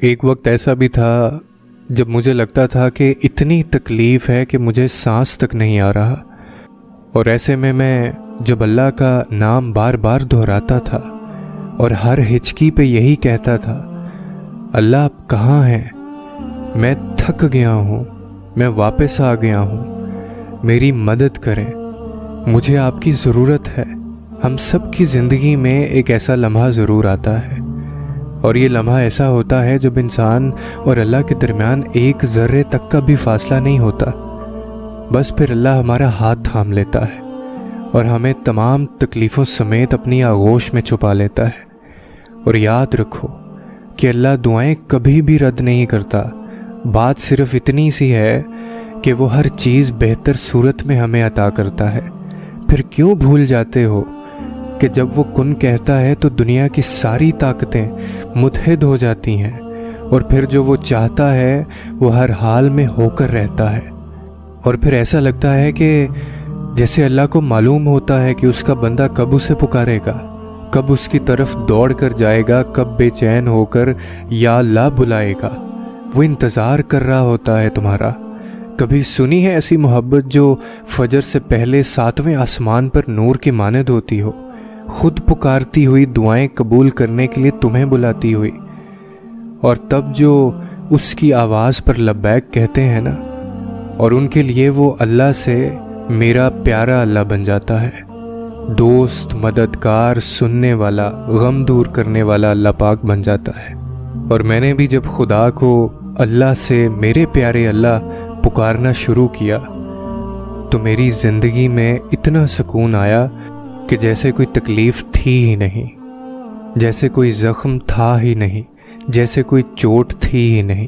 ایک وقت ایسا بھی تھا جب مجھے لگتا تھا کہ اتنی تکلیف ہے کہ مجھے سانس تک نہیں آ رہا، اور ایسے میں جب اللہ کا نام بار بار دہراتا تھا اور ہر ہچکی پہ یہی کہتا تھا، اللہ آپ کہاں ہیں؟ میں تھک گیا ہوں، میں واپس آ گیا ہوں، میری مدد کریں، مجھے آپ کی ضرورت ہے۔ ہم سب کی زندگی میں ایک ایسا لمحہ ضرور آتا ہے، اور یہ لمحہ ایسا ہوتا ہے جب انسان اور اللہ کے درمیان ایک ذرے تک کا بھی فاصلہ نہیں ہوتا، بس پھر اللہ ہمارا ہاتھ تھام لیتا ہے اور ہمیں تمام تکلیفوں سمیت اپنی آغوش میں چھپا لیتا ہے۔ اور یاد رکھو کہ اللہ دعائیں کبھی بھی رد نہیں کرتا، بات صرف اتنی سی ہے کہ وہ ہر چیز بہتر صورت میں ہمیں عطا کرتا ہے۔ پھر کیوں بھول جاتے ہو کہ جب وہ کن کہتا ہے تو دنیا کی ساری طاقتیں متحد ہو جاتی ہیں، اور پھر جو وہ چاہتا ہے وہ ہر حال میں ہو کر رہتا ہے۔ اور پھر ایسا لگتا ہے کہ جیسے اللہ کو معلوم ہوتا ہے کہ اس کا بندہ کب اسے پکارے گا، کب اس کی طرف دوڑ کر جائے گا، کب بے چین ہو کر یا اللہ بلائے گا۔ وہ انتظار کر رہا ہوتا ہے تمہارا۔ کبھی سنی ہے ایسی محبت جو فجر سے پہلے 7ویں آسمان پر نور کی مانند ہوتی ہو، خود پکارتی ہوئی دعائیں قبول کرنے کے لیے تمہیں بلاتی ہوئی، اور تب جو اس کی آواز پر لبیک کہتے ہیں نا، اور ان کے لیے وہ اللہ سے میرا پیارا اللہ بن جاتا ہے، دوست، مددگار، سننے والا، غم دور کرنے والا اللہ پاک بن جاتا ہے۔ اور میں نے بھی جب خدا کو اللہ سے میرے پیارے اللہ پکارنا شروع کیا تو میری زندگی میں اتنا سکون آیا کہ جیسے کوئی تکلیف تھی ہی نہیں، جیسے کوئی زخم تھا ہی نہیں، جیسے کوئی چوٹ تھی ہی نہیں۔